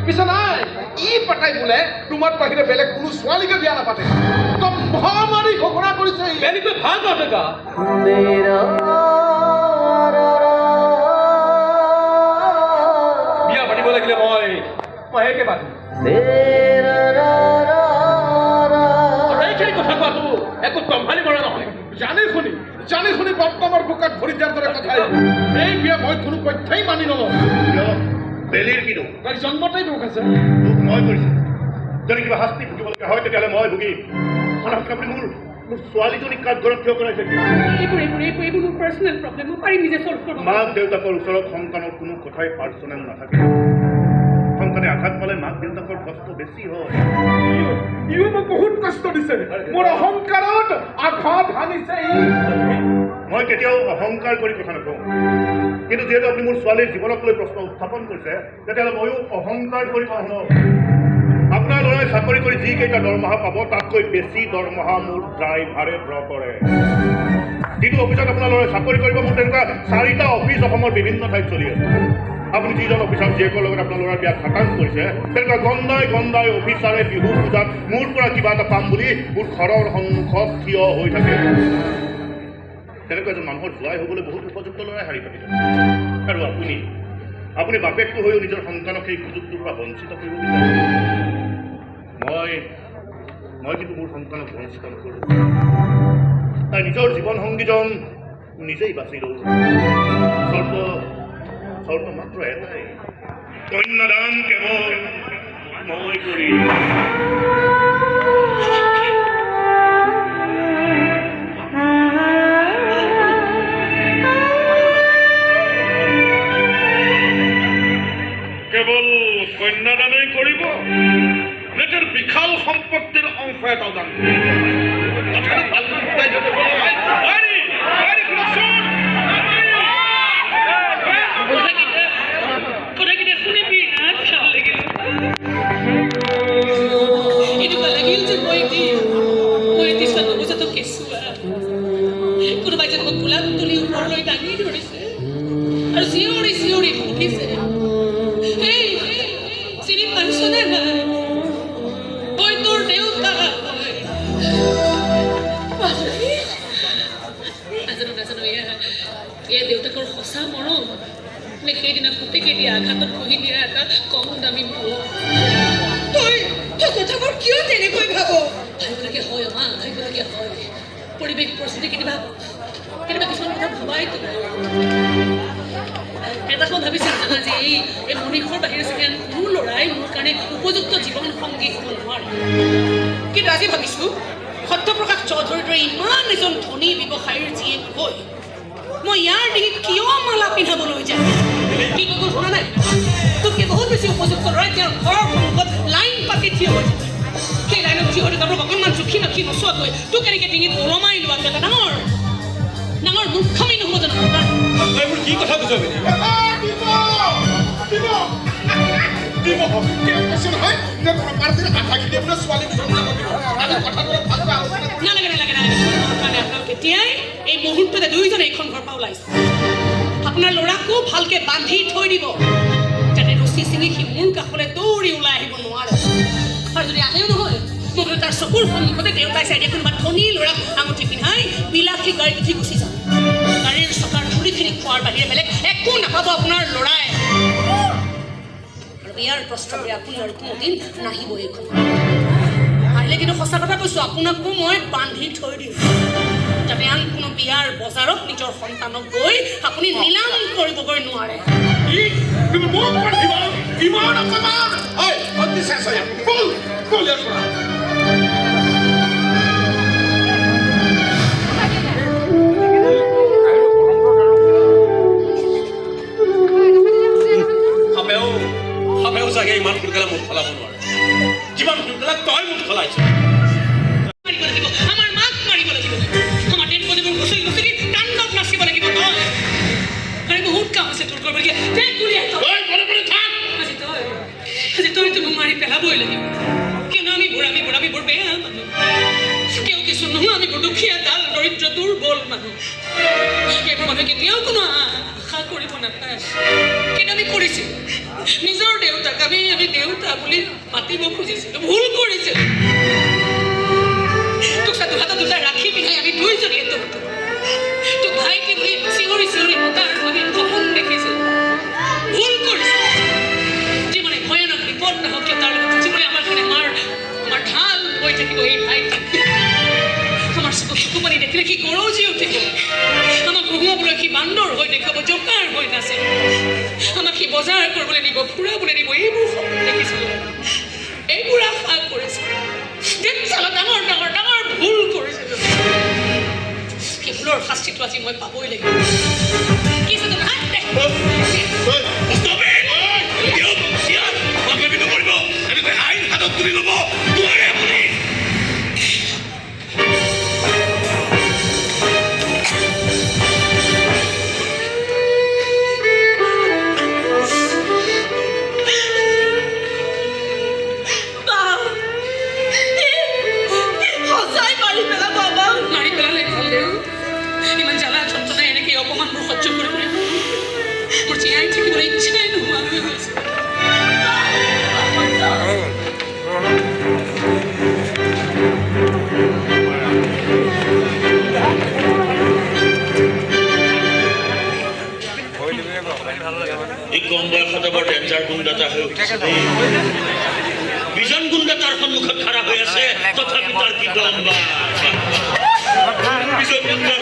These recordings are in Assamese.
পিছে নাই ই পাতাই বোলে তোমাৰ বাহিৰে বেলেগ কোনো ছোৱালীকে বিয়া নাপাতে মাৰি ঘোষণা কৰিছে বেলিটো ভাল পাতে গা বিয়া পাতিব লাগিলে মই একে পাতিম এইখিনি কথা কোৱাটো একো তম্ভালি মৰা নহয় জানি শুনি বৰ্তমানৰ বোকাত ভৰি দিয়াৰ দৰে কথা এই বিয়া মই কোনো পথ্যই মানি নলওঁ বেলিৰ কি দুখ তাই জন্মতেই দুখ আছে দুখ মই কৰিছোঁ যদি কিবা শাস্তি ভুগিবলগীয়া হয় তেতিয়াহ'লে মই ভুগিম আপুনি মোৰ ছোৱালীজনীক কাঠঘৰত থিয় কৰাইছে এইবোৰ পাৰ্চনেল প্ৰব্লেম পাৰি নিজে চল্ভ কৰিব মাক দেউতাকৰ ওচৰত সন্তানৰ কোনো কথাই পাৰ্চনেল নাথাকে সন্তানে আঘাত পালে মাক দেউতাকৰ কষ্ট বেছি হয় ইও মোক বহুত কষ্ট দিছে মোৰ অহংকাৰত আঘাত হানিছে মই কেতিয়াও অহংকাৰ কৰি কথা নকওঁ কিন্তু যিহেতু আপুনি মোৰ ছোৱালীৰ জীৱনক লৈ প্ৰশ্ন উত্থাপন কৰিছে তেতিয়াহ'লে ময়ো অহংকাৰ কৰি কওঁ আপোনাৰ ল'ৰাই চাকৰি কৰি যিকেইটা দৰমহা পাব তাতকৈ বেছি দৰমহা মোৰ ড্ৰাইভাৰে ড্ৰ কৰে যিটো অফিচত আপোনাৰ ল'ৰাই চাকৰি কৰিব মোৰ তেনেকুৱা 4টা অফিচ অসমৰ বিভিন্ন ঠাইত চলি আছে আপুনি যিজন অফিচাৰ জীয়েকৰ লগত আপোনাৰ ল'ৰাৰ বিয়া খাটাং কৰিছে তেনেকুৱা গন্দাই অফিচাৰে বিহু পূজাত মোৰ পৰা কিবা এটা পাম বুলি মোৰ ঘৰৰ সন্মুখত থিয় হৈ থাকে তেনেকুৱা এজন মানুহৰ জোৱাই হ'বলৈ বহুত উপযুক্ত ল'ৰাই শাৰী পাতিলে আৰু আপুনি বাপেকটো হৈও নিজৰ সন্তানক সেই সুযোগটোৰ পৰা বঞ্চিত কৰিব বিচাৰে মই কিন্তু মোৰ সন্তানক বঞ্চিত নকৰোঁ তাই নিজৰ জীৱন সংগীজন নিজেই বাছি লওঁ চৰ্ত মাত্ৰ এটাই কন্যাদান কেৱল মই কৰিম কেৱল কন্যাদানেই কৰিব নে তেওঁৰ বিশাল সম্পত্তিৰ অংশ এটাও দান কোনোবাই যেন মোক গোলাপ তুলি ওপৰলৈ দাঙি ধৰিছে আৰু চিঞৰি সুধিছে চিনি পাইছনে নাই মই তোৰ দেউতা নাজানো এয়া দেউতাকৰ সঁচা মৰম নে সেইদিনা পুতেকে দিয়া আঘাতত খহি দিয়া এটা কম দামী মৰম তই কথাবোৰ কিয় তেনেকৈ ভাব ভাবিবলগীয়া হয় মা ভাবিবলগীয়া হয় পৰিৱেশ পৰিস্থিতি কেতিয়াবা কিছুমান কথা ভবাইতো এটা সময় ভাবিছিল জানা যে এই মণিষৰ বাহিৰে চাগে কোনো ল'ৰাই মোৰ কাৰণে উপযুক্ত জীৱন সংগী হ'ব নোৱাৰে কিন্তু আজি ভাবিছোঁ সত্যপ্ৰকাশ চৌধুৰীৰ দৰে ইমান এজন ধনী ব্যৱসায়ীৰ জীয়েক হৈ মই ইয়াৰ ডিঙিত কিয় মালা পিন্ধাবলৈ যাম কি কৈ শুনা নাই তোতকৈ বহুত বেছি উপযুক্ত ল'ৰাই তেওঁৰ ঘৰৰ সন্মুখত লাইন পাতি থিয় হৈ যায় সেই লাইনত থিয় হৈ কাৰোবাক অকণমান জুখি নাখি নচোৱাকৈ তোক কেনেকৈ ডিঙিত ওলমাই লোৱাটো এটা ডাঙৰ মূৰ্খামি নহ'ব জানো এইবোৰ কি কথা বুজাবি তেতিয়াই এই মুহূৰ্ততে দুয়োজনে এইখন ঘৰ পৰা ওলাইছে আপোনাৰ ল'ৰাকো ভালকে বান্ধি থৈ দিব যাতে ৰছী ছিঙি সি মোৰ কাষলৈ দৌৰি ওলাই আহিব নোৱাৰে আৰু যদি আহেও নহয় মোক তাৰ চকুৰ সন্মুখতে দেউতাই চাই দিয়ে কোনোবা ধনী ল'ৰাক আঙুঠি পিন্ধাই বিলাসী গাড়ীত উঠি গুচি যাওঁ গাড়ীৰ চকাৰ ধূলিখিনি খোৱাৰ বাহিৰে বেলেগ একো নাপাব আপোনাৰ ল'ৰাই আৰু ইয়াৰ প্ৰস্তাৱৰে আপুনি আৰু কোনোদিন নাহিব এইখন আহিলে কিন্তু সঁচা কথা কৈছোঁ আপোনাকো মই বান্ধি থৈ দিম যাতে আন কোনো বিয়াৰ বজাৰত নিজৰ সন্তানক গৈ আপুনি নিলাম কৰিবগৈ নোৱাৰে চাগে ইমান সোনকালে মুঠ খলাব নোৱাৰে যিমান সোনকালে তই মুঠ খলাইছ আমাৰ মাক মাৰিব লাগিব আমাৰ ডেড বডিবোৰ গুচি তাণ্ডৱ নাচিব লাগিব তই বহুত কাম আছে তোৰ কৰিবলগীয়া আজি তইতো মোক মাৰি পেলাবই লাগিব কিয়নো আমি বুঢ়াবোৰ বেয়া মানুহ কেউ কিছু নহয় আমি দুখীয়া ডাল দৰিদ্ৰ দুৰ্বল মানুহ সেইবোৰ মানুহে কেতিয়াও কোনো আশা কৰিব নাপায় কিন্তু আমি কৰিছিলোঁ নিজৰ দেউতাক আমি দেউতাক আছিল আমাক সি বজাৰ কৰিবলৈ নিব ফুৰাবলৈ নিব এইবোৰ সপোন দেখিছিলোঁ এইবোৰ আশা কৰিছিলোঁ চালা ডাঙৰ ডাঙৰ ডাঙৰ ভুল কৰিছিলোঁ সেই ভুলৰ শাস্তিটো আজি মই পাবই লাগিব কি আছে তোমাৰ আইন হাতত তুলি ল'ব নোৱাৰে আপুনি মাৰি পেলালে ভালদৰে ইমান জ্বালা যন্ত্ৰণা এনেকৈ অপমানবোৰ সহ্য কৰিবলৈ মোৰ জীয়াই থাকিবলৈ ইচ্ছাই নোহোৱা হৈ গৈছে এই কম বয়সতে বৰ ডেঞ্জাৰ গুণ্ডাটা হৈ উঠিছে দেই বিজন গুণ্ডা তাৰ সন্মুখত খাৰা হৈ আছে তথাপি তাৰ কি দম বা বিজন গুণ্ডা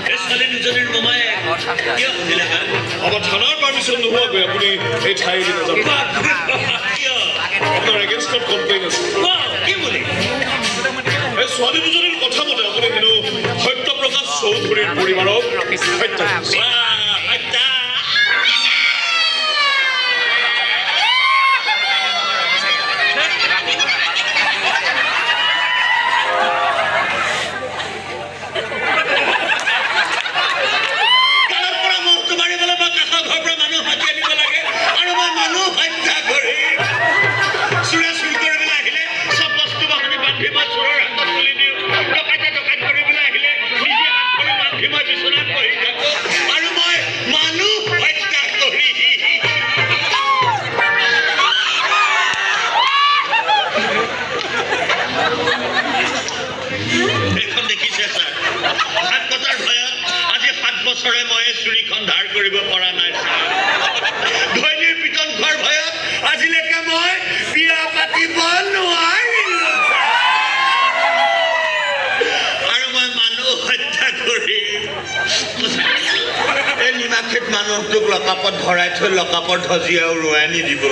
এই ছোৱালী দুজনীৰ মোমায়ে কিয় সুধিলে হা আমাৰ থানাৰ পাৰ্মিশ্যন নোহোৱাকৈ আপুনি এই ঠাই এৰি নাযাব কিয় আপোনাৰ এগেইনষ্টত কমপ্লেইন আছে কি বুলি এই ছোৱালী দুজনীৰ কথা মতে আপুনি কিন্তু সত্যপ্ৰকাশ চৌধুৰীৰ পৰিবাৰক হত্যা কৰিছে হত্যা মই চুৰিখন ধাৰ কৰিব পৰা নাই ধৈৰ্যৰ পিতন খোৱাৰ ভয়ত আজিলৈকে মই বিয়া পাতিব নোৱাৰিলো আৰু মই মানুহ হত্যা কৰিম এই নিমাখিত মানুহটোক লকাপত ভৰাই থৈ লকাপত ধজিয়া উৰুৱাই নিদিব